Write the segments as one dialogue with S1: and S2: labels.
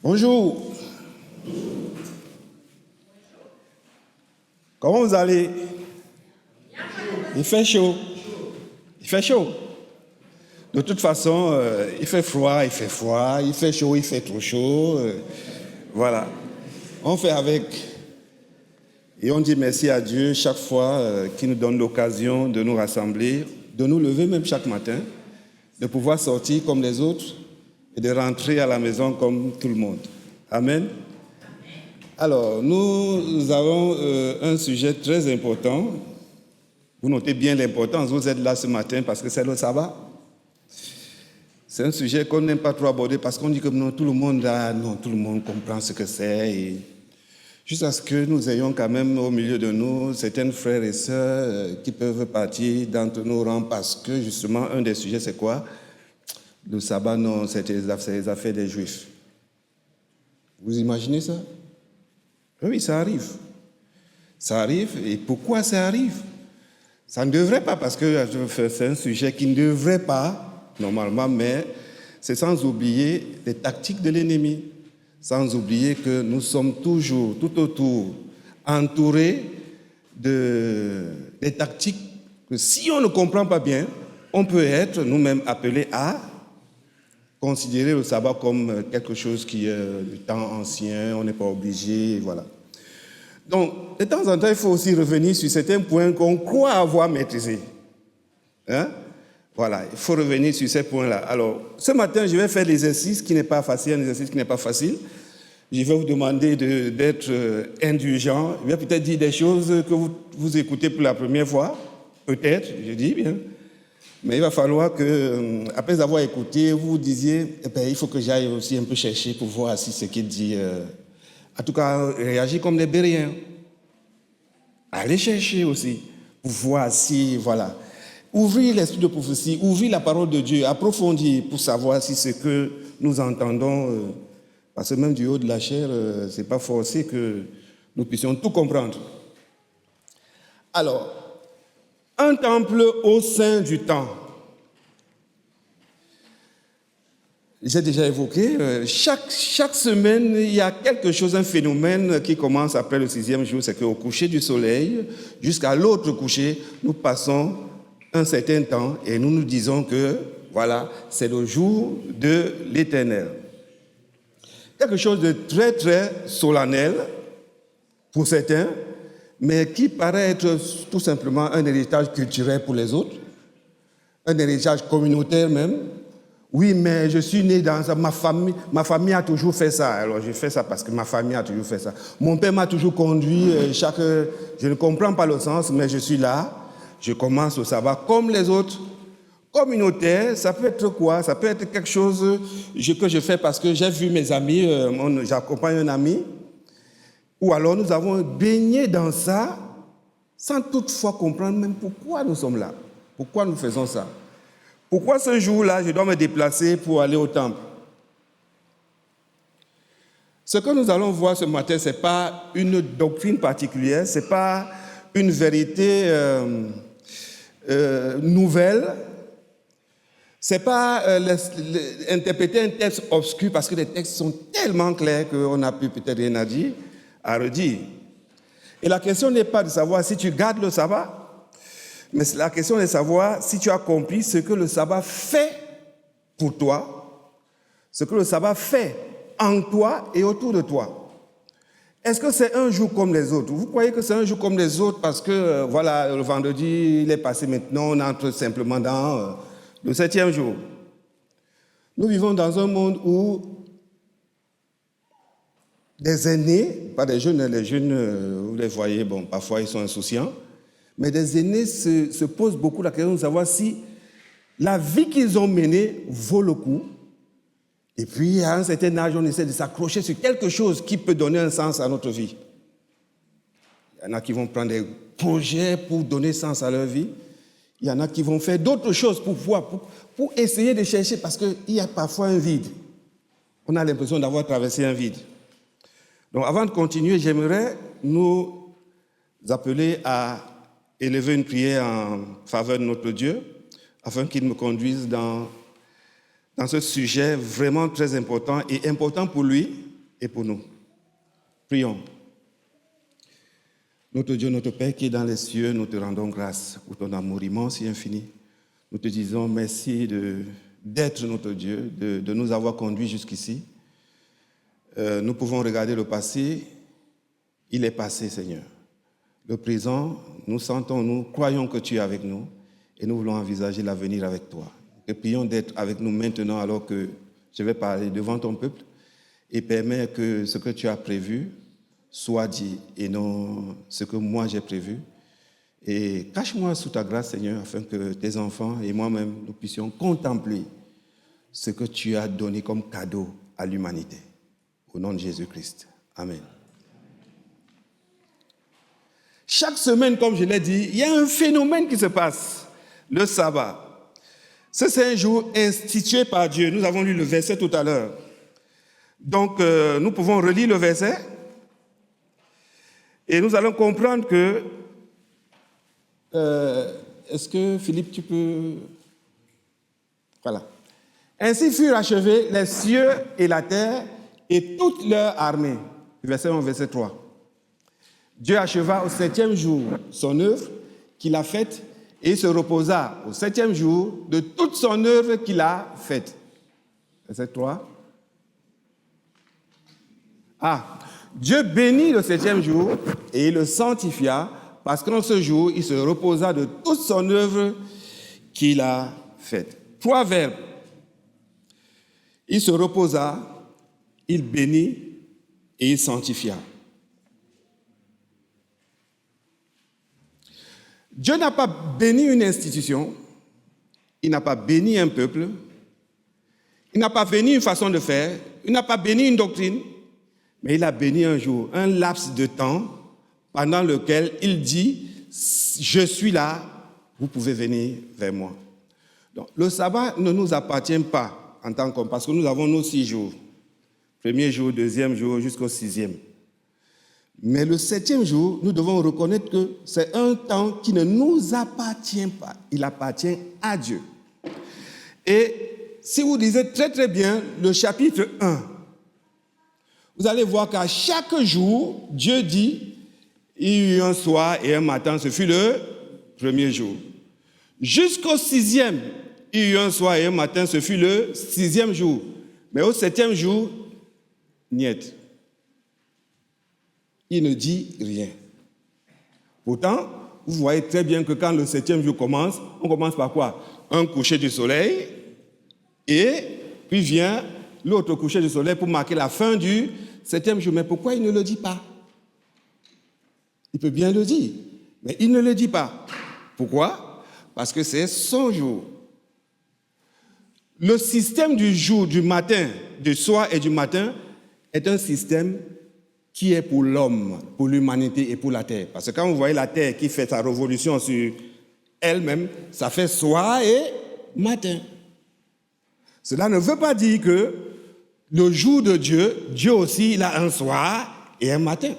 S1: Bonjour. Comment vous allez? Il fait chaud. Il fait chaud. De toute façon, il fait froid, il fait froid, il fait chaud, il fait trop chaud. Voilà. On fait avec. Et on dit merci à Dieu chaque fois qu'il nous donne l'occasion de nous rassembler, de nous lever même chaque matin, de pouvoir sortir comme les autres et de rentrer à la maison comme tout le monde. Amen. Alors, nous avons un sujet très important. Vous notez bien l'importance, vous êtes là ce matin parce que c'est le sabbat. C'est un sujet qu'on n'aime pas trop aborder parce qu'on dit que non, tout le monde comprend ce que c'est. Et jusqu'à ce que nous ayons quand même au milieu de nous certains frères et sœurs qui peuvent partir d'entre nos rangs parce que justement, un des sujets, c'est quoi? Le sabbat, non, c'est les affaires des Juifs. Vous imaginez ça? Oui, ça arrive. Ça arrive. Et pourquoi ça arrive? Ça ne devrait pas, parce que c'est un sujet qui ne devrait pas, normalement, mais c'est sans oublier les tactiques de l'ennemi. Sans oublier que nous sommes toujours, tout autour, entourés des tactiques que si on ne comprend pas bien, on peut être nous-mêmes appelés à considérer le sabbat comme quelque chose qui est du temps ancien, on n'est pas obligé, voilà. Donc, de temps en temps, il faut aussi revenir sur certains points qu'on croit avoir maîtrisés. Hein? Voilà, il faut revenir sur ces points-là. Alors, ce matin, je vais faire l'exercice qui n'est pas facile, un exercice qui n'est pas facile. Je vais vous demander d'être indulgent. Je vais peut-être dire des choses que vous écoutez pour la première fois. Peut-être, je dis bien. Mais il va falloir que, après avoir écouté, vous disiez, il faut que j'aille aussi un peu chercher pour voir si ce qu'il dit... En tout cas, réagir comme les Béréens. Allez chercher aussi, pour voir si, voilà. Ouvrir l'esprit de prophétie, ouvrir la parole de Dieu, approfondir pour savoir si ce que nous entendons, parce que même du haut de la chair, ce n'est pas forcé que nous puissions tout comprendre. Alors, un temple au sein du temps. J'ai déjà évoqué, chaque semaine, il y a quelque chose, un phénomène qui commence après le 6e jour, c'est qu'au coucher du soleil, jusqu'à l'autre coucher, nous passons un certain temps et nous nous disons que, voilà, c'est le jour de l'Éternel. Quelque chose de très, très solennel pour certains, mais qui paraît être tout simplement un héritage culturel pour les autres, un héritage communautaire même. Oui, mais je suis né dans ça, ma famille a toujours fait ça. Alors je fais ça parce que ma famille a toujours fait ça. Mon père m'a toujours conduit, je ne comprends pas le sens, mais je suis là, je commence au sabbat comme les autres. Communautaire, ça peut être quoi? Ça peut être quelque chose que je fais parce que j'ai vu mes amis, j'accompagne un ami, ou alors nous avons baigné dans ça sans toutefois comprendre même pourquoi nous sommes là, pourquoi nous faisons ça. Pourquoi ce jour-là, je dois me déplacer pour aller au temple? Ce que nous allons voir ce matin, ce n'est pas une doctrine particulière, ce n'est pas une vérité nouvelle, ce n'est pas interpréter un texte obscur parce que les textes sont tellement clairs qu'on n'a plus peut-être rien à redire. Et la question n'est pas de savoir si tu gardes le sabbat, mais la question est de savoir si tu as compris ce que le sabbat fait pour toi, ce que le sabbat fait en toi et autour de toi. Est-ce que c'est un jour comme les autres? Vous croyez que c'est un jour comme les autres parce que, voilà, le vendredi, il est passé maintenant, on entre simplement dans le 7e jour. Nous vivons dans un monde où des aînés, pas des jeunes, les jeunes, vous les voyez, bon, parfois ils sont insouciants, mais des aînés se posent beaucoup la question de savoir si la vie qu'ils ont menée vaut le coup. Et puis, à un certain âge, on essaie de s'accrocher sur quelque chose qui peut donner un sens à notre vie. Il y en a qui vont prendre des projets pour donner sens à leur vie. Il y en a qui vont faire d'autres choses pour essayer de chercher, parce qu'il y a parfois un vide. On a l'impression d'avoir traversé un vide. Donc, avant de continuer, j'aimerais nous appeler à élever une prière en faveur de notre Dieu, afin qu'il me conduise dans ce sujet vraiment très important et important pour lui, et pour nous. Prions. Notre Dieu, notre Père qui est dans les cieux, nous te rendons grâce pour ton amour immense et infini. Nous te disons merci d'être notre Dieu, de nous avoir conduits jusqu'ici. Nous pouvons regarder le passé, il est passé, Seigneur. Le présent, nous sentons, nous croyons que tu es avec nous et nous voulons envisager l'avenir avec toi. Et prions d'être avec nous maintenant alors que je vais parler devant ton peuple et permets que ce que tu as prévu soit dit et non ce que moi j'ai prévu. Et cache-moi sous ta grâce, Seigneur, afin que tes enfants et moi-même, nous puissions contempler ce que tu as donné comme cadeau à l'humanité. Au nom de Jésus-Christ. Amen. Chaque semaine, comme je l'ai dit, il y a un phénomène qui se passe, le sabbat. C'est un jour institué par Dieu. Nous avons lu le verset tout à l'heure. Donc, nous pouvons relire le verset et nous allons comprendre que... est-ce que, Philippe, tu peux... Voilà. Ainsi furent achevés les cieux et la terre et toute leur armée. Verset 1, verset 3. Dieu acheva au 7e jour son œuvre qu'il a faite et il se reposa au 7e jour de toute son œuvre qu'il a faite. Verset 3. Dieu bénit le 7e jour et il le sanctifia parce qu'en ce jour, il se reposa de toute son œuvre qu'il a faite. 3 verbes. Il se reposa, il bénit et il sanctifia. Dieu n'a pas béni une institution, il n'a pas béni un peuple, il n'a pas béni une façon de faire, il n'a pas béni une doctrine, mais il a béni un jour, un laps de temps pendant lequel il dit « Je suis là, vous pouvez venir vers moi ». Donc, le sabbat ne nous appartient pas en tant qu'homme, parce que nous avons nos 6 jours. Premier jour, 2e jour, jusqu'au 6e. Mais le 7e jour, nous devons reconnaître que c'est un temps qui ne nous appartient pas. Il appartient à Dieu. Et si vous lisez très très bien le chapitre 1, vous allez voir qu'à chaque jour, Dieu dit, il y eut un soir et un matin, ce fut le 1er jour. Jusqu'au 6e, il y eut un soir et un matin, ce fut le 6e jour. Mais au 7e jour, niet. Il ne dit rien. Pourtant, vous voyez très bien que quand le 7e jour commence, on commence par quoi? Un coucher du soleil, et puis vient l'autre coucher du soleil pour marquer la fin du 7e jour. Mais pourquoi il ne le dit pas? Il peut bien le dire, mais il ne le dit pas. Pourquoi? Parce que c'est son jour. Le système du jour, du matin, du soir et du matin est un système qui est pour l'homme, pour l'humanité et pour la terre. Parce que quand vous voyez la terre qui fait sa révolution sur elle-même, ça fait soir et matin. Cela ne veut pas dire que le jour de Dieu, Dieu aussi, il a un soir et un matin.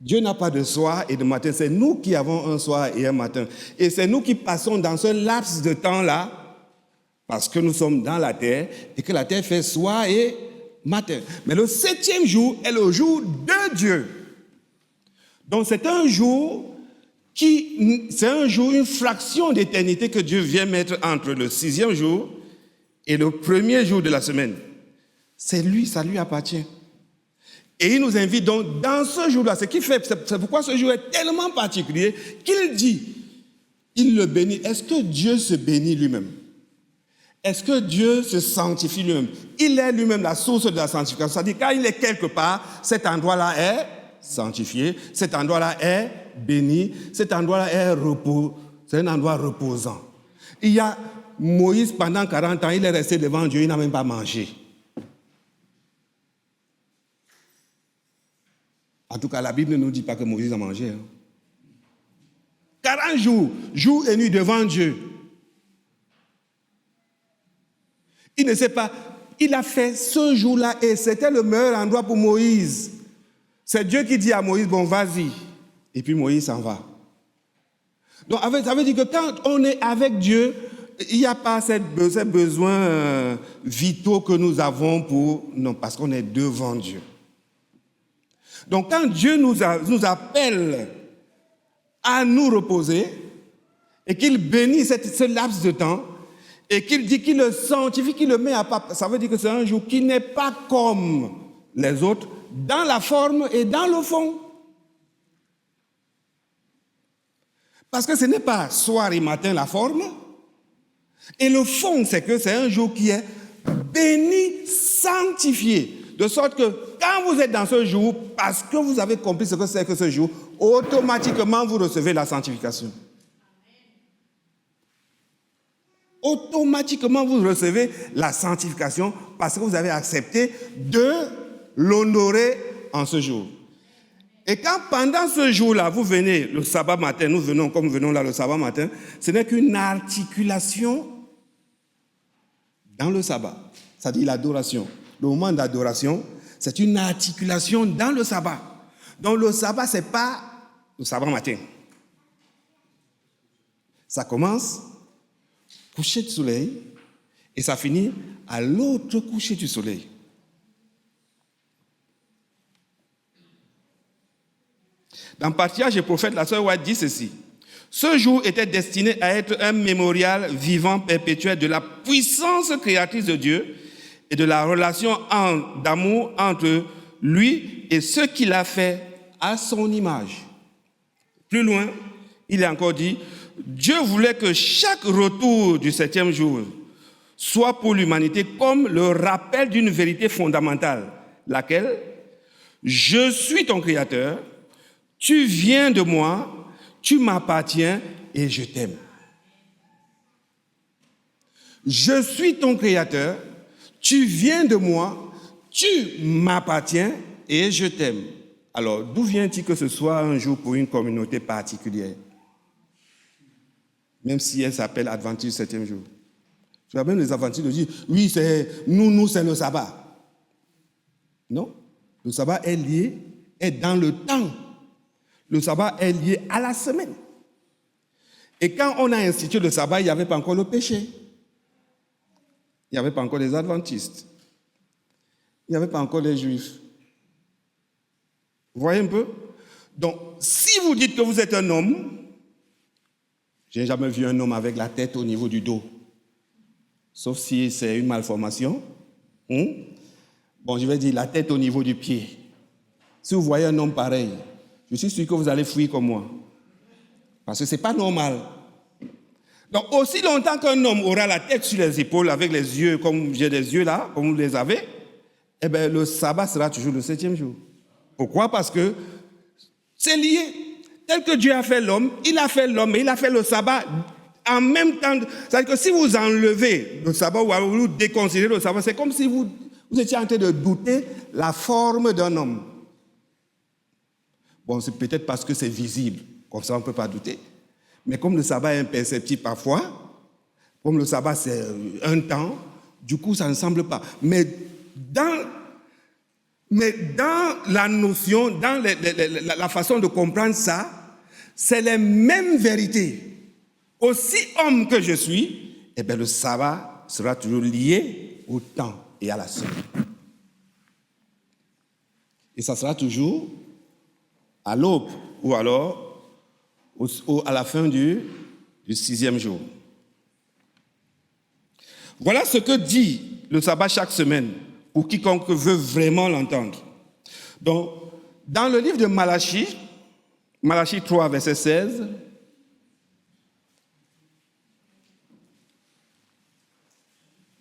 S1: Dieu n'a pas de soir et de matin, c'est nous qui avons un soir et un matin. Et c'est nous qui passons dans ce laps de temps-là, parce que nous sommes dans la terre et que la terre fait soir et matin. Mais le 7e jour est le jour de Dieu. Donc c'est un jour une fraction d'éternité que Dieu vient mettre entre le 6e jour et le 1er jour de la semaine. C'est lui, ça lui appartient. Et il nous invite donc dans ce jour-là, c'est pourquoi ce jour est tellement particulier qu'il dit, il le bénit. Est-ce que Dieu se bénit lui-même? Est-ce que Dieu se sanctifie lui-même? Il est lui-même la source de la sanctification. C'est-à-dire, quand il est quelque part, cet endroit-là est sanctifié, cet endroit-là est béni, cet endroit-là est c'est un endroit reposant. Il y a Moïse, pendant 40 ans, il est resté devant Dieu, il n'a même pas mangé. En tout cas, la Bible ne nous dit pas que Moïse a mangé. 40 jours, jour et nuit devant Dieu. Il ne sait pas, il a fait ce jour-là et c'était le meilleur endroit pour Moïse. C'est Dieu qui dit à Moïse, bon, vas-y. Et puis Moïse s'en va. Donc, ça veut dire que quand on est avec Dieu, Il n'y a pas ces besoins vitaux que nous avons Non, parce qu'on est devant Dieu. Donc quand Dieu nous appelle à nous reposer et qu'il bénit ce laps de temps et qu'il dit qu'il le sanctifie, qu'il le met à part, ça veut dire que c'est un jour qui n'est pas comme les autres dans la forme et dans le fond. Parce que ce n'est pas soir et matin la forme. Et le fond, c'est que c'est un jour qui est béni, sanctifié. De sorte que quand vous êtes dans ce jour, parce que vous avez compris ce que c'est que ce jour, automatiquement vous recevez la sanctification. Automatiquement vous recevez la sanctification parce que vous avez accepté de l'honorer en ce jour. Et quand pendant ce jour-là, vous venez le sabbat matin, nous venons comme nous venons là le sabbat matin, ce n'est qu'une articulation dans le sabbat, c'est-à-dire l'adoration. Le moment d'adoration, c'est une articulation dans le sabbat. Donc le sabbat, ce n'est pas le sabbat matin. Ça commence coucher du soleil et ça finit à l'autre coucher du soleil. Dans Patriarche et Prophète, la sœur White dit ceci. Ce jour était destiné à être un mémorial vivant perpétuel de la puissance créatrice de Dieu et de la relation d'amour entre lui et ce qu'il a fait à son image. Plus loin, il est encore dit, Dieu voulait que chaque retour du 7e jour soit pour l'humanité comme le rappel d'une vérité fondamentale, laquelle, je suis ton créateur, tu viens de moi, tu m'appartiens et je t'aime. Je suis ton créateur, tu viens de moi, tu m'appartiens et je t'aime. Alors, d'où vient-il que ce soit un jour pour une communauté particulière? Même si elle s'appelle Adventiste 7e jour. Tu vois, même les Adventistes disent, oui, c'est nous, c'est le sabbat. Non, le sabbat est dans le temps. Le sabbat est lié à la semaine. Et quand on a institué le sabbat, il n'y avait pas encore le péché. Il n'y avait pas encore les adventistes. Il n'y avait pas encore les juifs. Vous voyez un peu? Donc, si vous dites que vous êtes un homme, je n'ai jamais vu un homme avec la tête au niveau du dos. Sauf si c'est une malformation. Bon, je vais dire la tête au niveau du pied. Si vous voyez un homme pareil, je suis sûr que vous allez fuir comme moi. Parce que ce n'est pas normal. Donc, aussi longtemps qu'un homme aura la tête sur les épaules avec les yeux, comme j'ai des yeux là, comme vous les avez, eh bien, le sabbat sera toujours le 7e jour. Pourquoi? Parce que c'est lié. Tel que Dieu a fait l'homme, il a fait l'homme et il a fait le sabbat en même temps. C'est-à-dire que si vous enlevez le sabbat ou vous déconsidérez le sabbat, c'est comme si vous étiez en train de douter la forme d'un homme. Bon, c'est peut-être parce que c'est visible, comme ça on ne peut pas douter. Mais comme le sabbat est imperceptible parfois, comme le sabbat c'est un temps, du coup ça ne semble pas. Mais dans la notion, dans la façon de comprendre ça, c'est les mêmes vérités. Aussi homme que je suis, eh bien le sabbat sera toujours lié au temps et à la semaine. Et ça sera toujours à l'aube ou alors à la fin du 6e jour. Voilà ce que dit le sabbat chaque semaine pour quiconque veut vraiment l'entendre. Donc, dans le livre de Malachie 3, verset 16,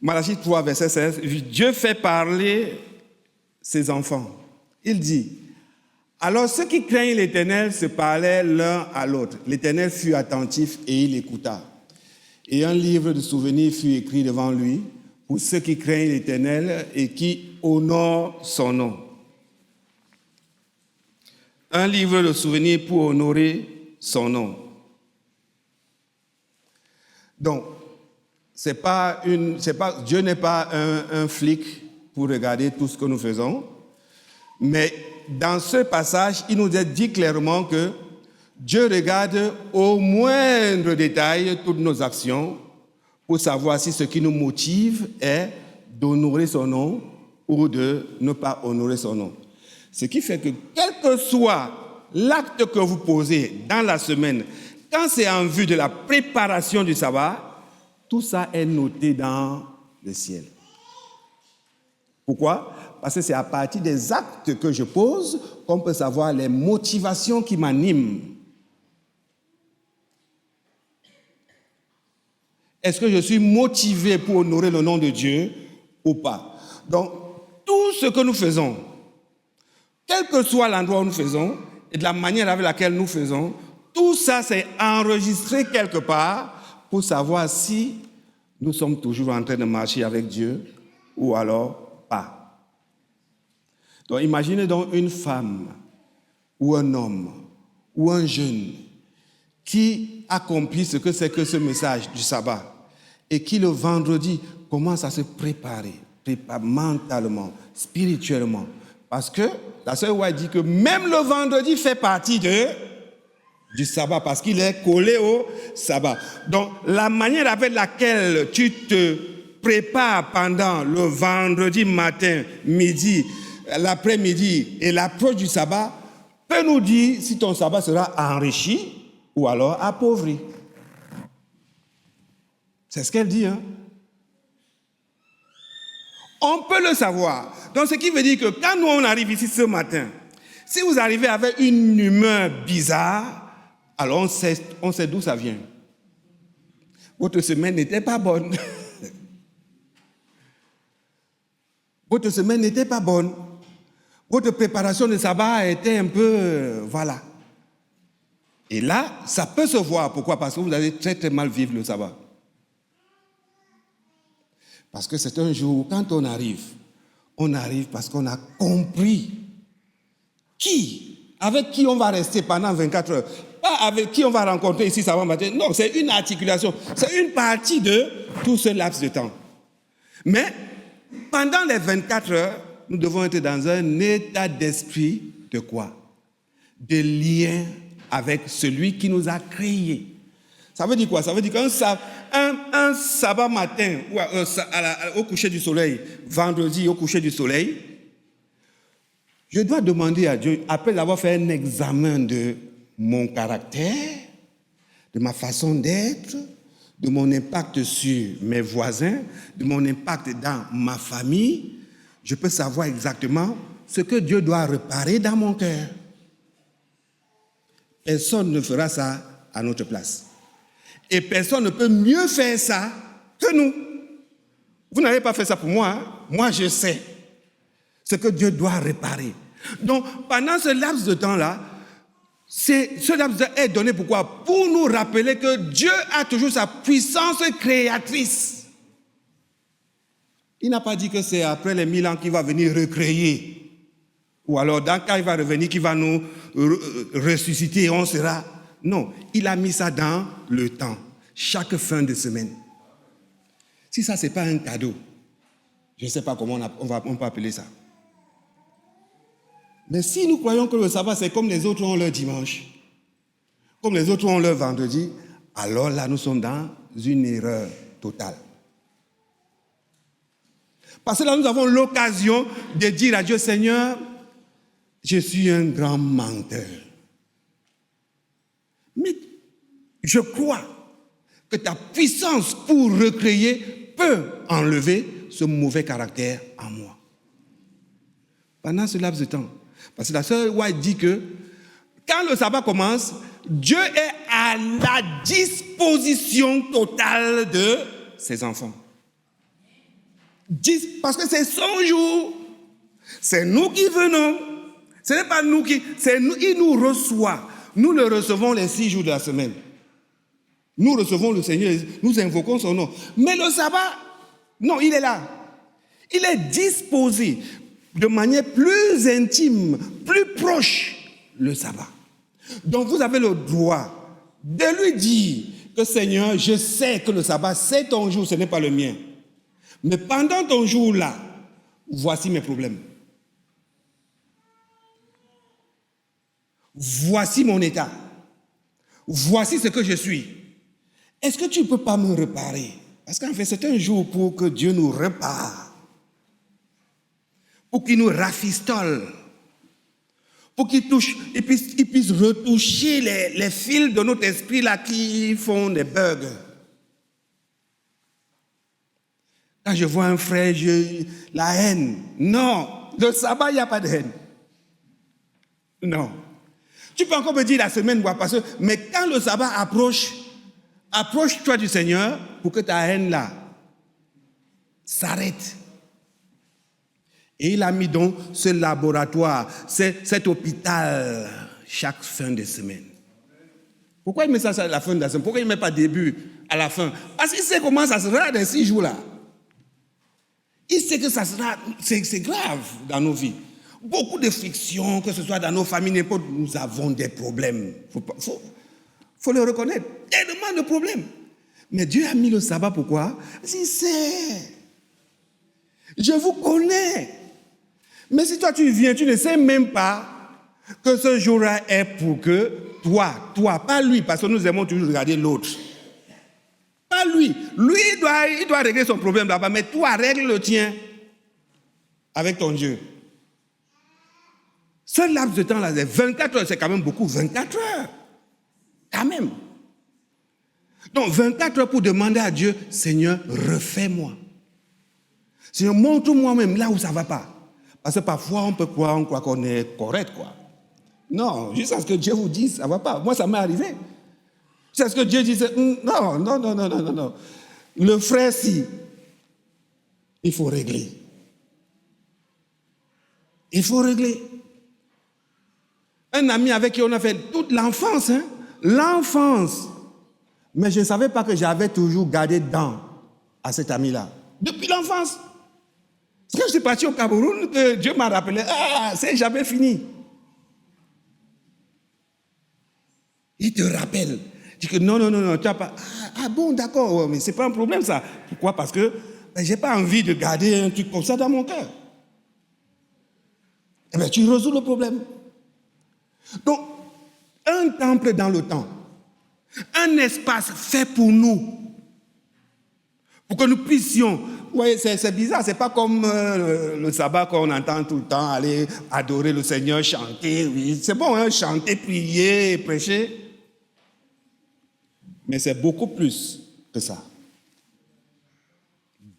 S1: Malachie 3, verset 16, Dieu fait parler ses enfants. Il dit, alors ceux qui craignent l'Éternel se parlaient l'un à l'autre. L'Éternel fut attentif et il écouta. Et un livre de souvenirs fut écrit devant lui pour ceux qui craignent l'Éternel et qui honorent son nom. Un livre de souvenirs pour honorer son nom. Donc, Dieu n'est pas un flic pour regarder tout ce que nous faisons, mais dans ce passage, il nous est dit clairement que Dieu regarde au moindre détail toutes nos actions pour savoir si ce qui nous motive est d'honorer son nom ou de ne pas honorer son nom. Ce qui fait que quel que soit l'acte que vous posez dans la semaine, quand c'est en vue de la préparation du sabbat, tout ça est noté dans le ciel. Pourquoi? Parce que c'est à partir des actes que je pose qu'on peut savoir les motivations qui m'animent. Est-ce que je suis motivé pour honorer le nom de Dieu ou pas? Donc, tout ce que nous faisons, quel que soit l'endroit où nous faisons et de la manière avec laquelle nous faisons, tout ça c'est enregistré quelque part pour savoir si nous sommes toujours en train de marcher avec Dieu ou alors pas. Donc imaginez donc une femme ou un homme ou un jeune qui accomplit ce que c'est que ce message du sabbat et qui le vendredi commence à se préparer mentalement, spirituellement. Parce que la sœur White dit que même le vendredi fait partie du sabbat parce qu'il est collé au sabbat. Donc, la manière avec laquelle tu te prépares pendant le vendredi matin, midi, l'après-midi et l'approche du sabbat peut nous dire si ton sabbat sera enrichi ou alors appauvri. C'est ce qu'elle dit, hein? On peut le savoir. Donc, ce qui veut dire que quand nous, on arrive ici ce matin, si vous arrivez avec une humeur bizarre, alors on sait d'où ça vient. Votre semaine n'était pas bonne. Votre semaine n'était pas bonne. Votre préparation de sabbat était un peu... voilà. Et là, ça peut se voir. Pourquoi? Parce que vous allez très très mal vivre le sabbat. Parce que c'est un jour où, quand on arrive parce qu'on a compris avec qui on va rester pendant 24 heures. Pas avec qui on va rencontrer ici samedi matin. Non, c'est une articulation. C'est une partie de tout ce laps de temps. Mais pendant les 24 heures, nous devons être dans un état d'esprit de quoi? De lien avec celui qui nous a créés. Ça veut dire quoi? Ça veut dire qu'un sabbat matin, au coucher du soleil, vendredi au coucher du soleil, je dois demander à Dieu, après avoir fait un examen de mon caractère, de ma façon d'être, de mon impact sur mes voisins, de mon impact dans ma famille, je peux savoir exactement ce que Dieu doit réparer dans mon cœur. Personne ne fera ça à notre place. Et personne ne peut mieux faire ça que nous. Vous n'avez pas fait ça pour moi, hein? Moi, je sais ce que Dieu doit réparer. Donc, pendant ce laps de temps-là, ce laps de temps est donné pourquoi? Pour nous rappeler que Dieu a toujours sa puissance créatrice. Il n'a pas dit que c'est après les 1000 ans qu'il va venir recréer. Ou alors, quand il va revenir, qu'il va nous ressusciter et on sera... Non, il a mis ça dans le temps, chaque fin de semaine. Si ça, ce n'est pas un cadeau, je ne sais pas comment on peut appeler ça. Mais si nous croyons que le sabbat, c'est comme les autres ont leur dimanche, comme les autres ont leur vendredi, alors là, nous sommes dans une erreur totale. Parce que là, nous avons l'occasion de dire à Dieu, Seigneur, je suis un grand menteur. Mais je crois que ta puissance pour recréer peut enlever ce mauvais caractère en moi. Pendant ce laps de temps. Parce que la sœur White dit que quand le sabbat commence, Dieu est à la disposition totale de ses enfants. Parce que c'est son jour. C'est nous qui venons. Ce n'est pas nous qui... il nous reçoit. Nous le recevons les 6 jours de la semaine. Nous recevons le Seigneur, nous invoquons son nom. Mais le sabbat, non, il est là. Il est disposé de manière plus intime, plus proche, le sabbat. Donc vous avez le droit de lui dire que Seigneur, je sais que le sabbat, c'est ton jour, ce n'est pas le mien. Mais pendant ton jour-là, voici mes problèmes. Voici mon état. Voici ce que je suis. Est-ce que tu ne peux pas me réparer? Parce qu'en fait, c'est un jour pour que Dieu nous répare, pour qu'il nous rafistole, pour qu'il puisse retoucher les fils de notre esprit là qui font des bugs. Quand je vois un frère, la haine. Non, le sabbat, il n'y a pas de haine. Non. Tu peux encore me dire la semaine, mais quand le sabbat approche-toi du Seigneur pour que ta haine là s'arrête. Et il a mis donc ce laboratoire, cet hôpital chaque fin de semaine. Pourquoi il met ça à la fin de la semaine? Pourquoi il ne met pas début à la fin? Parce qu'il sait comment ça sera dans 6 jours là. Il sait que ça sera, c'est grave dans nos vies. Beaucoup de frictions, que ce soit dans nos familles, n'importe, nous avons des problèmes. Faut le reconnaître. Tellement de problèmes. Mais Dieu a mis le sabbat, pourquoi? Il sait. Je vous connais. Mais si toi tu viens, tu ne sais même pas que ce jour-là est pour que toi, pas lui, parce que nous aimons toujours regarder l'autre. Pas lui. Lui, il doit régler son problème là-bas, mais toi, règle le tien avec ton Dieu. Ce laps de temps-là, 24 heures, c'est quand même beaucoup. 24 heures. Quand même. Donc, 24 heures pour demander à Dieu, Seigneur, refais-moi. Seigneur, montre-moi même là où ça ne va pas. Parce que parfois, on croit qu'on est correct, quoi. Non, juste à ce que Dieu vous dise, ça ne va pas. Moi, ça m'est arrivé. C'est ce que Dieu disait, non. Le frère, si, il faut régler. Il faut régler. Un ami avec qui on a fait toute l'enfance, l'enfance. Mais je ne savais pas que j'avais toujours gardé dents à cet ami-là. Depuis l'enfance. C'est quand je suis parti au Cameroun que Dieu m'a rappelé, c'est jamais fini. Il te rappelle. Il dit que non, tu n'as pas. Ah bon, d'accord, mais ce n'est pas un problème ça. Pourquoi? Parce que je n'ai pas envie de garder un truc comme ça dans mon cœur. Eh bien, tu résous le problème. Donc, un temple dans le temps, un espace fait pour nous, pour que nous puissions. Vous voyez, c'est bizarre, c'est pas comme le sabbat qu'on entend tout le temps, aller adorer le Seigneur, chanter, oui. C'est bon, chanter, prier, prêcher. Mais c'est beaucoup plus que ça.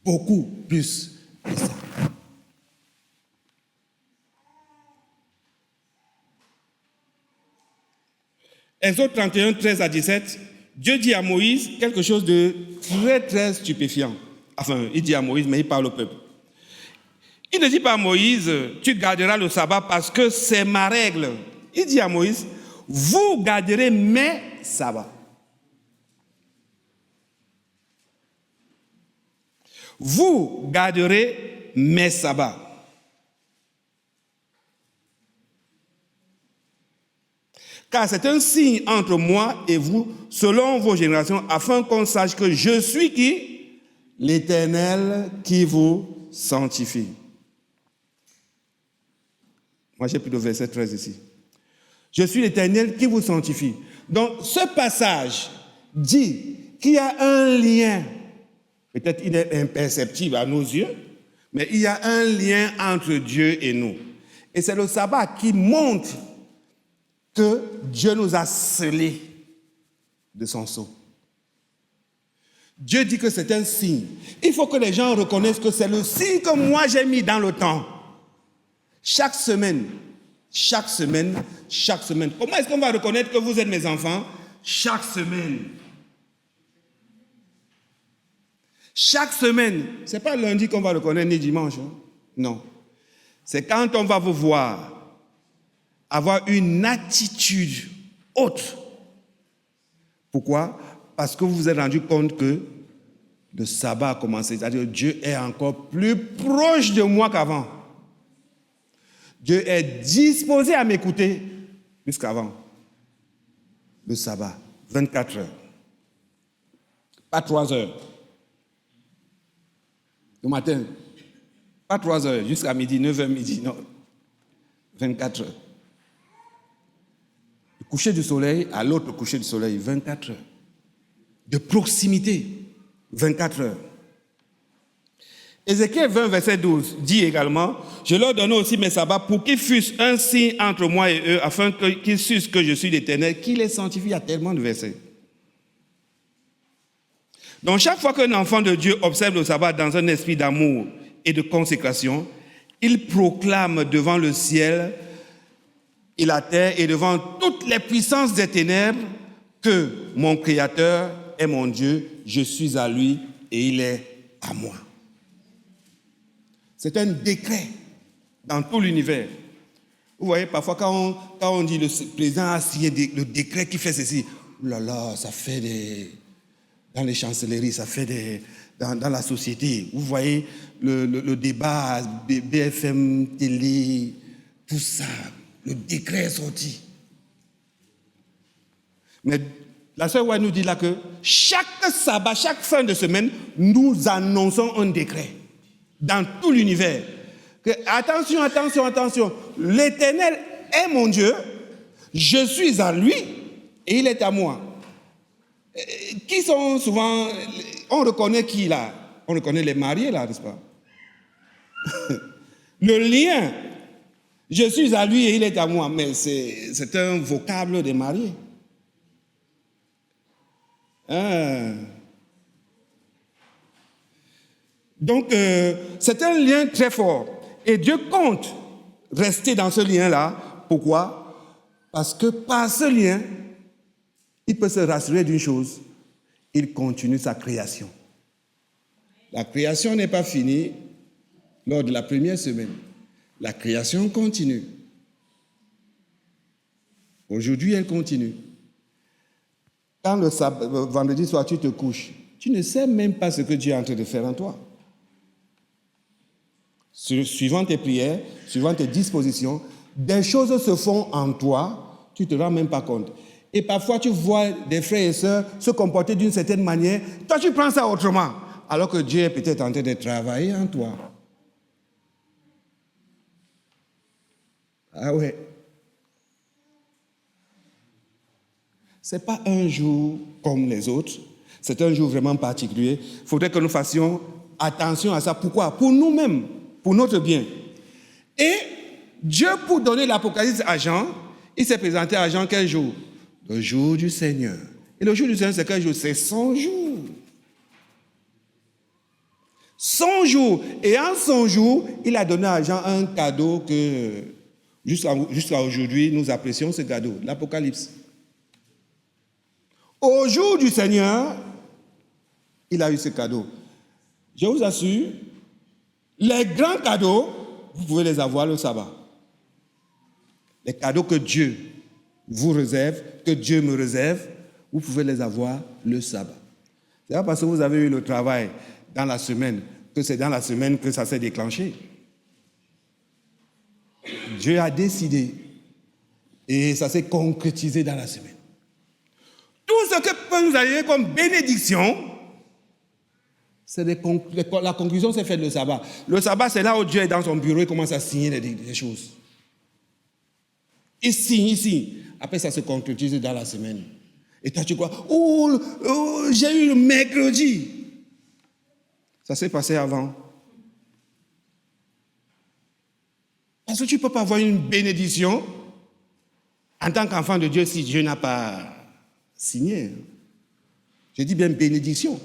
S1: Beaucoup plus que ça. Exode 31, 13 à 17, Dieu dit à Moïse quelque chose de très, très stupéfiant. Enfin, il dit à Moïse, mais il parle au peuple. Il ne dit pas à Moïse, tu garderas le sabbat parce que c'est ma règle. Il dit à Moïse, vous garderez mes sabbats. Vous garderez mes sabbats. Car c'est un signe entre moi et vous, selon vos générations, afin qu'on sache que je suis qui? L'Éternel qui vous sanctifie. Moi, j'ai pris le verset 13 ici. Je suis l'Éternel qui vous sanctifie. Donc, ce passage dit qu'il y a un lien. Peut-être il est imperceptible à nos yeux, mais il y a un lien entre Dieu et nous. Et c'est le sabbat qui montre que Dieu nous a scellés de son sceau. Dieu dit que c'est un signe. Il faut que les gens reconnaissent que c'est le signe que moi j'ai mis dans le temps. Chaque semaine. Comment est-ce qu'on va reconnaître que vous êtes mes enfants? Chaque semaine. Chaque semaine. Ce n'est pas lundi qu'on va reconnaître, ni dimanche. Non. C'est quand on va vous voir avoir une attitude haute. Pourquoi? Parce que vous vous êtes rendu compte que le sabbat a commencé. C'est-à-dire que Dieu est encore plus proche de moi qu'avant. Dieu est disposé à m'écouter plus qu'avant. Le sabbat, 24 heures. Pas 3 heures. Le matin, pas 3 heures, jusqu'à midi, 9h midi, non. 24 heures. Le coucher du soleil à l'autre coucher du soleil, 24 heures. De proximité. 24 heures. Ézéchiel 20, verset 12 dit également, « Je leur donnai aussi mes sabbats pour qu'ils fussent un signe entre moi et eux, afin qu'ils sussent que je suis l'Éternel, qui les sanctifie. » Il y a tellement de versets. Donc chaque fois qu'un enfant de Dieu observe le sabbat dans un esprit d'amour et de consécration, il proclame devant le ciel et la terre et devant toutes les puissances des ténèbres que mon Créateur est mon Dieu, je suis à lui et il est à moi. C'est un décret dans tout l'univers. Vous voyez, parfois quand on dit le président a signé le décret qui fait ceci, oh là là, ça fait des... Dans les chancelleries, ça fait des... Dans la société, vous voyez le débat, BFM, télé, tout ça, le décret est sorti. Mais la sœur Ouai nous dit là que chaque sabbat, chaque fin de semaine, nous annonçons un décret dans tout l'univers. Que, attention, attention, attention, l'Éternel est mon Dieu, je suis à lui et il est à moi. Qui sont souvent... On reconnaît qui là? On reconnaît les mariés là, n'est-ce pas? Le lien, je suis à lui et il est à moi, mais c'est un vocable des mariés. Donc, c'est un lien très fort. Et Dieu compte rester dans ce lien-là. Pourquoi? Parce que par ce lien, il peut se rassurer d'une chose, il continue sa création. La création n'est pas finie lors de la première semaine. La création continue. Aujourd'hui, elle continue. Quand le vendredi soir, tu te couches, tu ne sais même pas ce que Dieu est en train de faire en toi. Suivant tes prières, suivant tes dispositions, des choses se font en toi, tu ne te rends même pas compte. Et parfois, tu vois des frères et sœurs se comporter d'une certaine manière. Toi, tu prends ça autrement, alors que Dieu est peut-être en train de travailler en toi. Ah ouais. Ce n'est pas un jour comme les autres. C'est un jour vraiment particulier. Il faudrait que nous fassions attention à ça. Pourquoi? Pour nous-mêmes, pour notre bien. Et Dieu, pour donner l'Apocalypse à Jean, il s'est présenté à Jean quel jour? Le jour du Seigneur. Et le jour du Seigneur, c'est quel jour? C'est 100 jours. 100 jours. Et en 100 jours, il a donné à Jean un cadeau que, jusqu'à aujourd'hui, nous apprécions ce cadeau, l'Apocalypse. Au jour du Seigneur, il a eu ce cadeau. Je vous assure, les grands cadeaux, vous pouvez les avoir le sabbat. Les cadeaux que Dieu vous réserve, que Dieu me réserve, vous pouvez les avoir le sabbat. C'est pas parce que vous avez eu le travail dans la semaine que c'est dans la semaine que ça s'est déclenché. Dieu a décidé et ça s'est concrétisé dans la semaine. Tout ce que peut nous arriver comme bénédiction, c'est la conclusion s'est faite le sabbat. Le sabbat, c'est là où Dieu est dans son bureau et commence à signer des choses. Il signe. Après, ça se concrétise dans la semaine. Et toi, tu crois, j'ai eu le mercredi. Ça s'est passé avant. Parce que tu ne peux pas avoir une bénédiction en tant qu'enfant de Dieu si Dieu n'a pas signé. Je dis bien bénédiction.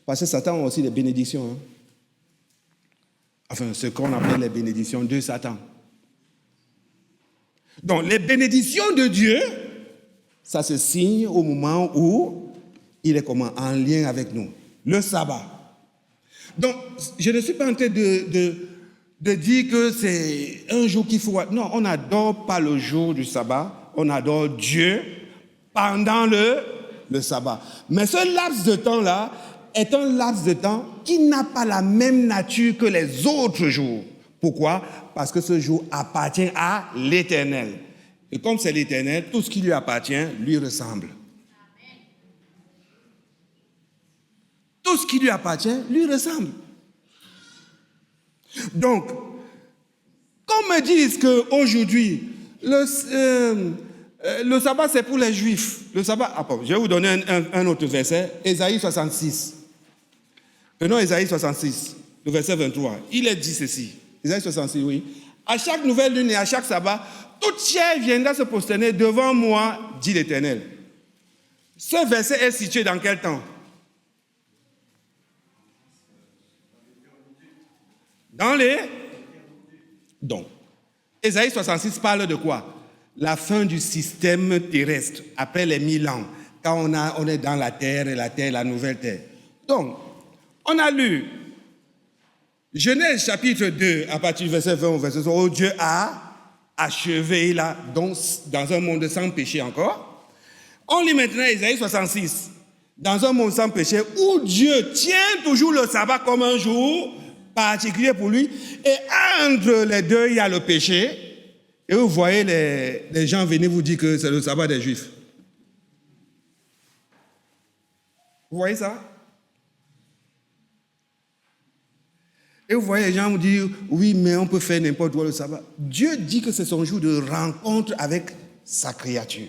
S1: Parce que Satan a aussi des bénédictions. Enfin, ce qu'on appelle les bénédictions de Satan. Donc, les bénédictions de Dieu, ça se signe au moment où il est comment? En lien avec nous. Le sabbat. Donc, je ne suis pas en train de dire que c'est un jour qu'il faut... Non, on n'adore pas le jour du sabbat. On adore Dieu pendant le sabbat. Mais ce laps de temps-là est un laps de temps qui n'a pas la même nature que les autres jours. Pourquoi? Parce que ce jour appartient à l'Éternel. Et comme c'est l'Éternel, tout ce qui lui appartient lui ressemble. Tout ce qui lui appartient lui ressemble. Donc, qu'on me dise qu'aujourd'hui, le sabbat c'est pour les Juifs. Le sabbat, je vais vous donner un autre verset, Ésaïe 66. Prenons Ésaïe 66, le verset 23. Il est dit ceci. Ésaïe 66, oui. À chaque nouvelle lune et à chaque sabbat, toute chair viendra se prosterner devant moi, dit l'Éternel. Ce verset est situé dans quel temps? Dans les... Donc, Ésaïe 66 parle de quoi? La fin du système terrestre, après les 1000 ans, quand on est dans la terre, la nouvelle terre. Donc, on a lu Genèse chapitre 2, à partir du verset 20 au verset 3, où Dieu a achevé là, dans un monde sans péché encore. On lit maintenant Ésaïe 66, dans un monde sans péché, où Dieu tient toujours le sabbat comme un jour particulier pour lui, et entre les deux, il y a le péché. Et vous voyez les gens venir vous dire que c'est le sabbat des Juifs. Vous voyez ça? Et vous voyez les gens vous dire, oui, mais on peut faire n'importe quoi le sabbat. Dieu dit que c'est son jour de rencontre avec sa créature.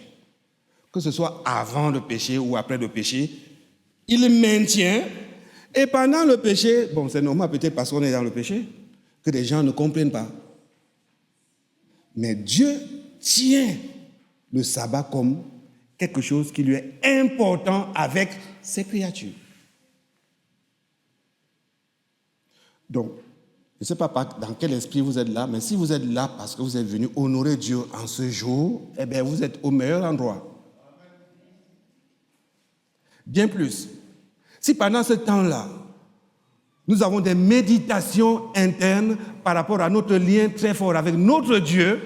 S1: Que ce soit avant le péché ou après le péché, il maintient. Et pendant le péché, bon, c'est normal peut-être parce qu'on est dans le péché, que les gens ne comprennent pas. Mais Dieu tient le sabbat comme quelque chose qui lui est important avec ses créatures. Donc, je ne sais pas dans quel esprit vous êtes là, mais si vous êtes là parce que vous êtes venu honorer Dieu en ce jour, eh bien, vous êtes au meilleur endroit. Bien plus, si pendant ce temps-là, nous avons des méditations internes par rapport à notre lien très fort avec notre Dieu,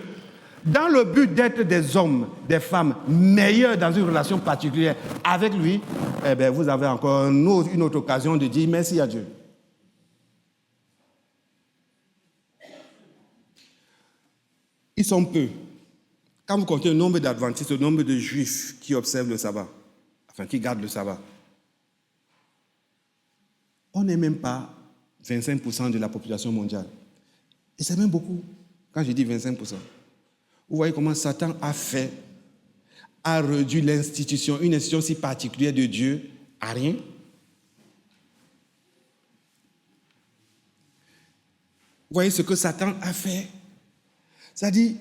S1: dans le but d'être des hommes, des femmes meilleurs dans une relation particulière avec lui, eh bien, vous avez encore une autre occasion de dire merci à Dieu. Ils sont peu. Quand vous comptez le nombre d'adventistes, le nombre de juifs qui observent le sabbat, enfin qui gardent le sabbat, on n'est même pas 25% de la population mondiale. Et c'est même beaucoup, quand je dis 25%. Vous voyez comment Satan a réduit l'institution, une institution si particulière de Dieu, à rien. Vous voyez ce que Satan a fait? C'est-à-dire,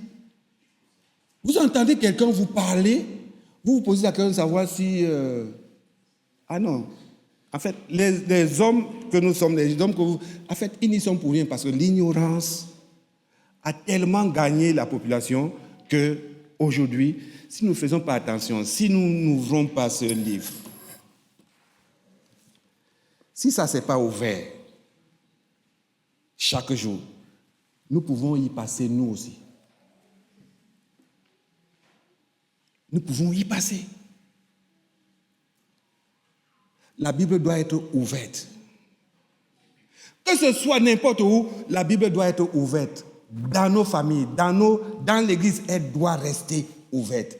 S1: vous entendez quelqu'un vous parler, vous vous posez la question de savoir si... Ah non. En fait, les hommes que nous sommes, les hommes que vous... En fait, ils n'y sont pour rien parce que l'ignorance a tellement gagné la population qu'aujourd'hui, si nous ne faisons pas attention, si nous n'ouvrons pas ce livre, si ça ne s'est pas ouvert chaque jour, nous pouvons y passer nous aussi. Nous pouvons y passer. La Bible doit être ouverte. Que ce soit n'importe où, la Bible doit être ouverte. Dans nos familles, dans l'Église, elle doit rester ouverte.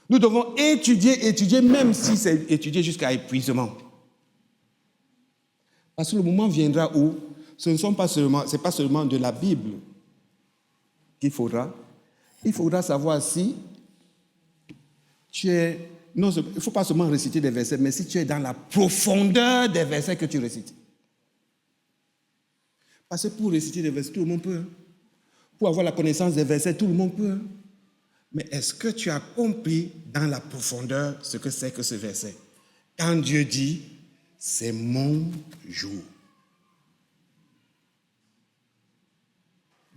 S1: Nous devons étudier, même si c'est étudier jusqu'à épuisement. Parce que le moment viendra où ce n'est pas seulement de la Bible qu'il faudra. Il faudra savoir si tu es... Non, il ne faut pas seulement réciter des versets, mais si tu es dans la profondeur des versets que tu récites. Parce que pour réciter des versets, tout le monde peut. Pour avoir la connaissance des versets, tout le monde peut. Mais est-ce que tu as compris dans la profondeur ce que c'est que ce verset? Quand Dieu dit, c'est mon jour.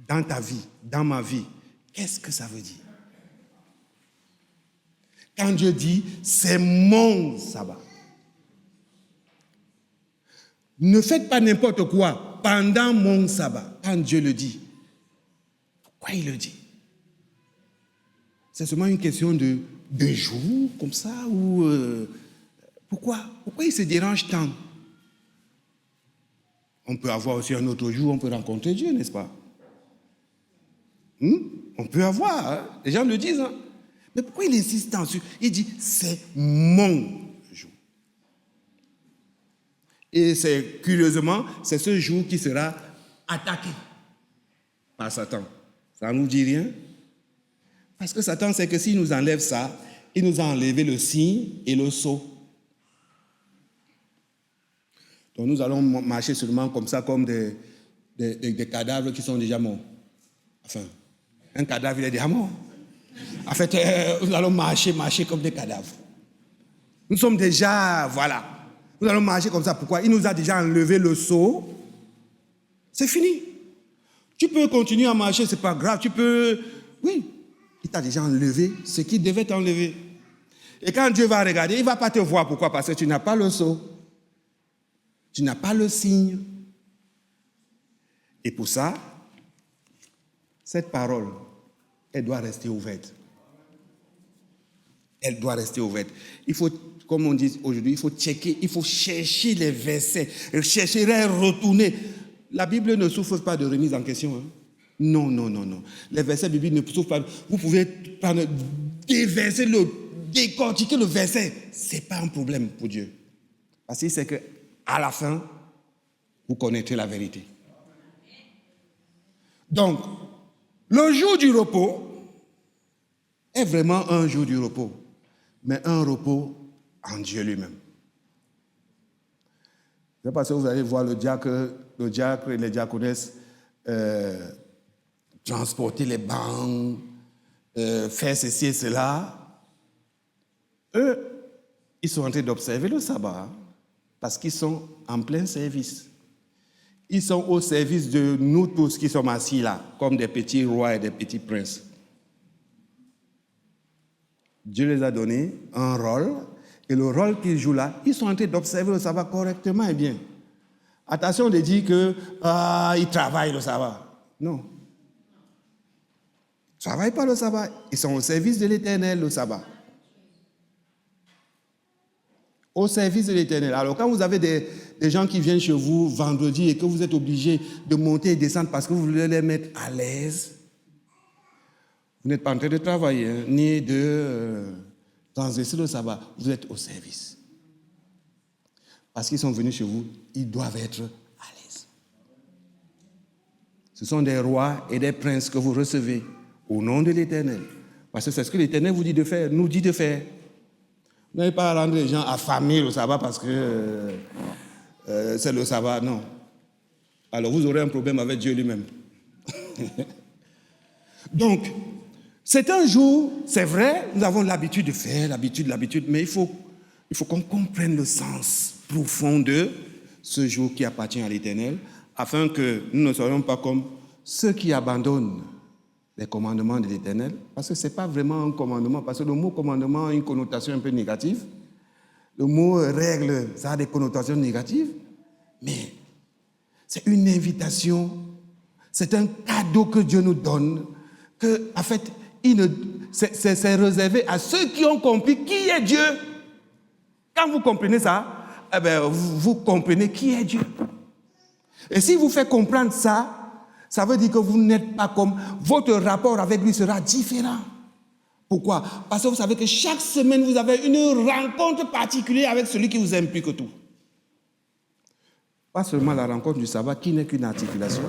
S1: Dans ta vie, dans ma vie, qu'est-ce que ça veut dire? Quand Dieu dit, c'est mon sabbat. Ne faites pas n'importe quoi pendant mon sabbat. Quand Dieu le dit, pourquoi il le dit? C'est seulement une question de jour, comme ça, ou... Pourquoi il se dérange tant? On peut avoir aussi un autre jour, on peut rencontrer Dieu, n'est-ce pas? On peut avoir, hein? Les gens le disent, hein? Mais pourquoi il insiste tant dessus? Il dit, c'est mon jour. Et curieusement, c'est ce jour qui sera attaqué par Satan. Ça ne nous dit rien? Parce que Satan sait que s'il nous enlève ça, il nous a enlevé le signe et le sceau. Donc nous allons marcher seulement comme ça, comme des cadavres qui sont déjà morts. Enfin, un cadavre, il est déjà mort. En fait, nous allons marcher comme des cadavres. Nous sommes déjà, voilà. Nous allons marcher comme ça. Pourquoi? Il nous a déjà enlevé le sceau. C'est fini. Tu peux continuer à marcher, c'est pas grave. Tu peux... Oui, il t'a déjà enlevé ce qui devait t'enlever. Et quand Dieu va regarder, il ne va pas te voir. Pourquoi? Parce que tu n'as pas le sceau. Tu n'as pas le signe. Et pour ça, cette parole, elle doit rester ouverte. Elle doit rester ouverte. Il faut, comme on dit aujourd'hui, il faut checker, il faut chercher les versets, chercher, retourner. La Bible ne souffre pas de remise en question. Hein. Non, non, non, non. Les versets bibliques ne souffrent pas. Vous pouvez prendre des versets, décortiquer le verset. Ce n'est pas un problème pour Dieu. Parce qu'il sait qu'à la fin, vous connaîtrez la vérité. Donc, le jour du repos est vraiment un jour du repos, mais un repos en Dieu lui-même. Je ne sais pas si vous allez voir le diacre et les diaconesses transporter les bancs, faire ceci et cela. Eux, ils sont en train d'observer le sabbat parce qu'ils sont en plein service. Ils sont au service de nous tous qui sommes assis là, comme des petits rois et des petits princes. Dieu les a donné un rôle, et le rôle qu'ils jouent là, ils sont en train d'observer le sabbat correctement et bien. Attention de dire qu'ils travaillent le sabbat. Non. Ils ne travaillent pas le sabbat. Ils sont au service de l'Éternel le sabbat. Au service de l'Éternel. Alors quand vous avez des gens qui viennent chez vous vendredi et que vous êtes obligés de monter et descendre parce que vous voulez les mettre à l'aise, vous n'êtes pas en train de travailler, hein, ni de transgresser le sabbat. Vous êtes au service. Parce qu'ils sont venus chez vous, ils doivent être à l'aise. Ce sont des rois et des princes que vous recevez au nom de l'Éternel. Parce que c'est ce que l'Éternel vous dit de faire, nous dit de faire. Vous n'allez pas rendre les gens affamés le sabbat parce que c'est le sabbat, non. Alors vous aurez un problème avec Dieu lui-même. Donc, c'est un jour, c'est vrai, nous avons l'habitude de faire, l'habitude, mais il faut qu'on comprenne le sens profond de ce jour qui appartient à l'Éternel, afin que nous ne soyons pas comme ceux qui abandonnent les commandements de l'Éternel, parce que ce n'est pas vraiment un commandement, parce que le mot commandement a une connotation un peu négative. Le mot règle, ça a des connotations négatives, mais c'est une invitation, c'est un cadeau que Dieu nous donne, que, en fait, c'est réservé à ceux qui ont compris qui est Dieu. Quand vous comprenez ça, eh bien, vous comprenez qui est Dieu. Et si vous faites comprendre ça, ça veut dire que vous n'êtes pas comme... Votre rapport avec lui sera différent. Pourquoi? Parce que vous savez que chaque semaine, vous avez une rencontre particulière avec celui qui vous aime plus que tout. Pas seulement la rencontre du sabbat, qui n'est qu'une articulation,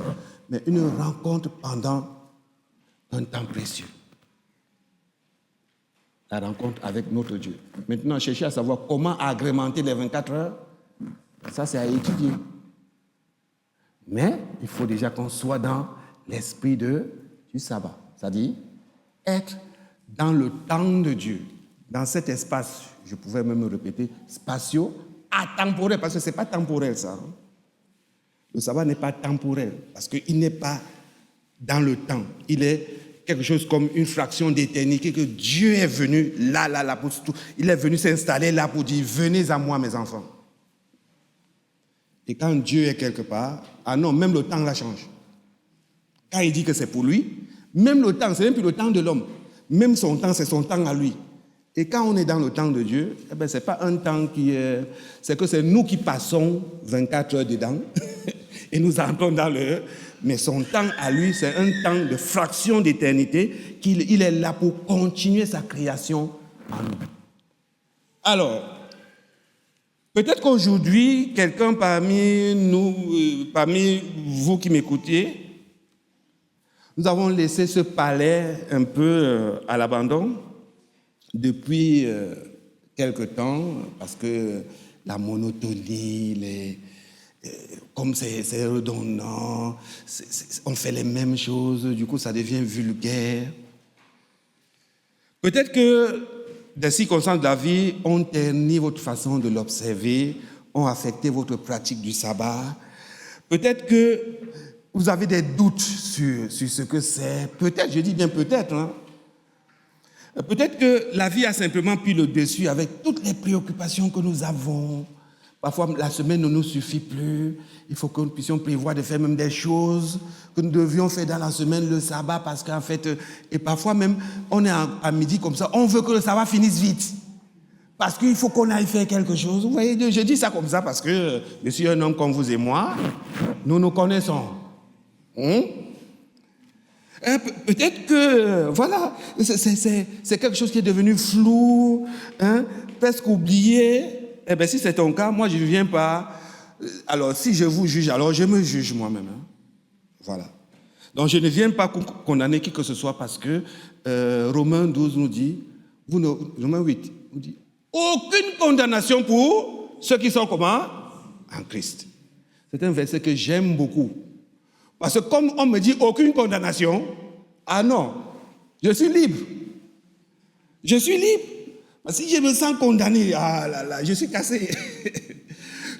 S1: mais une rencontre pendant un temps précieux. La rencontre avec notre Dieu. Maintenant, chercher à savoir comment agrémenter les 24 heures, ça c'est à étudier. Mais il faut déjà qu'on soit dans l'esprit du sabbat. C'est-à-dire être dans le temps de Dieu, dans cet espace, je pouvais même me répéter, spatio-atemporel, parce que ce n'est pas temporel ça. Hein? Le sabbat n'est pas temporel, parce qu'il n'est pas dans le temps. Il est quelque chose comme une fraction d'éternité que Dieu est venu là, pour tout. Il est venu s'installer là pour dire, venez à moi mes enfants. Et quand Dieu est quelque part, ah non, même le temps la change. Quand il dit que c'est pour lui, même le temps, c'est même plus le temps de l'homme. Même son temps, c'est son temps à lui. Et quand on est dans le temps de Dieu, eh bien, ce n'est pas un temps qui est... C'est que c'est nous qui passons 24 heures dedans et nous entrons dans le... Mais son temps à lui, c'est un temps de fraction d'éternité qu'il est là pour continuer sa création en nous. Alors, peut-être qu'aujourd'hui, quelqu'un parmi nous, parmi vous qui m'écoutez, nous avons laissé ce palais un peu à l'abandon depuis quelque temps, parce que la monotonie, comme c'est redondant, on fait les mêmes choses, du coup ça devient vulgaire. Peut-être que des circonstances de la vie ont terni votre façon de l'observer, ont affecté votre pratique du sabbat. Peut-être que vous avez des doutes sur ce que c'est. Peut-être, je dis bien peut-être. Peut-être que la vie a simplement pris le dessus avec toutes les préoccupations que nous avons. Parfois, la semaine ne nous suffit plus. Il faut que nous puissions prévoir de faire même des choses que nous devions faire dans la semaine, le sabbat, parce qu'en fait, et parfois même, on est à midi comme ça, on veut que le sabbat finisse vite. Parce qu'il faut qu'on aille faire quelque chose. Vous voyez, je dis ça comme ça parce que je suis un homme comme vous et moi. Nous nous connaissons. Peut-être que, voilà, c'est quelque chose qui est devenu flou, presque oublié. Eh bien, si c'est ton cas, moi, je ne viens pas. Alors, si je vous juge, alors je me juge moi-même. Voilà. Donc, je ne viens pas condamner qui que ce soit parce que Romains 12 nous dit, Romains 8 nous dit, aucune condamnation pour ceux qui sont comment? En Christ. C'est un verset que j'aime beaucoup. Parce que comme on me dit aucune condamnation, ah non, je suis libre. Je suis libre. Parce que si je me sens condamné, ah là là, je suis cassé.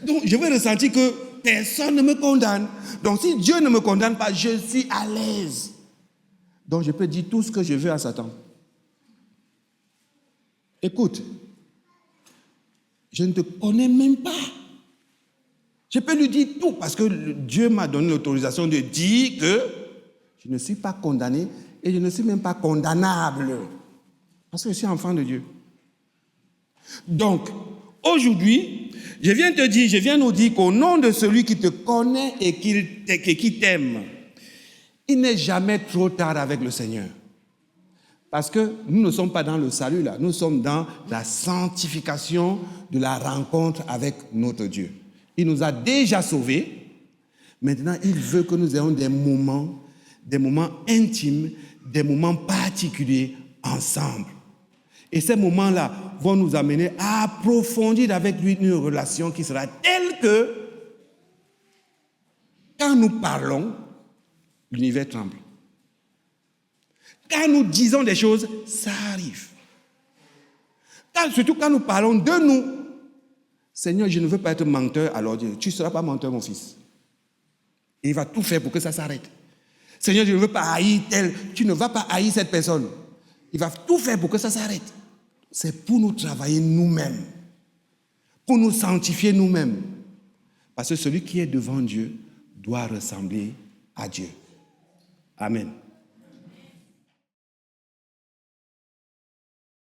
S1: Donc je vais ressentir que personne ne me condamne. Donc si Dieu ne me condamne pas, je suis à l'aise. Donc je peux dire tout ce que je veux à Satan. Écoute, je ne te connais même pas. Je peux lui dire tout parce que Dieu m'a donné l'autorisation de dire que je ne suis pas condamné et je ne suis même pas condamnable. Parce que je suis enfant de Dieu. Donc, aujourd'hui, je viens nous dire qu'au nom de celui qui te connaît et qui t'aime, il n'est jamais trop tard avec le Seigneur. Parce que nous ne sommes pas dans le salut là, nous sommes dans la sanctification de la rencontre avec notre Dieu. Il nous a déjà sauvés. Maintenant, il veut que nous ayons des moments intimes, des moments particuliers ensemble. Et ces moments-là vont nous amener à approfondir avec lui une relation qui sera telle que, quand nous parlons, l'univers tremble. Quand nous disons des choses, ça arrive. Surtout quand nous parlons de nous, Seigneur, je ne veux pas être menteur, alors tu ne seras pas menteur, mon fils. Et il va tout faire pour que ça s'arrête. Seigneur, je ne veux pas haïr tel, tu ne vas pas haïr cette personne. Il va tout faire pour que ça s'arrête. C'est pour nous travailler nous-mêmes, pour nous sanctifier nous-mêmes. Parce que celui qui est devant Dieu doit ressembler à Dieu. Amen.